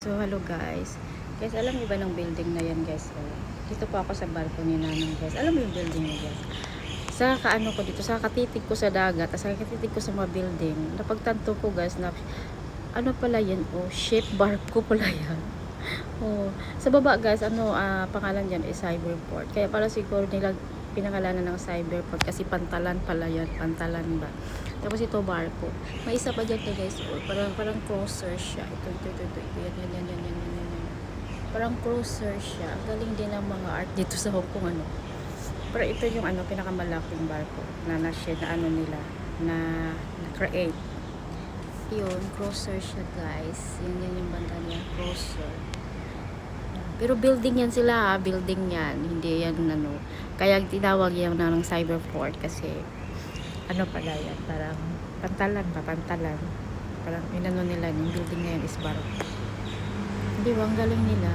So, hello guys. Guys, alam niyo ba ng building na yan guys? Dito po ako sa balcony na nang guys. Alam mo yung building na guys? Sa kaano ko dito, sa katitig ko sa dagat, sa katitig ko sa mga building, napagtanto ko guys na ano pala yan? Oh, shape barko pala yan. Oh, sa baba guys, pangalan diyan is Cyberport. Kaya pala siguro nila pinangalanan ng Cyberport kasi pantalan pala yan, pantalan ba. Tapos ito barko. May isa pa diyan guys, oh, parang cruiser siya. Ito. Yan. Parang cruiser siya. Ang galing din ng mga art dito sa Hong Kong Pero ito yung pinakamalaking barko na nila na create. Yun, cruiser siya guys. Yan yung banda niya, cruiser. Pero building yan sila, building yan. Hindi yan Kaya tinawag yan ng Cyberport kasi pala yan, parang pantalan. Parang nila yung building na yan is barko. Di ba, ang galing nila.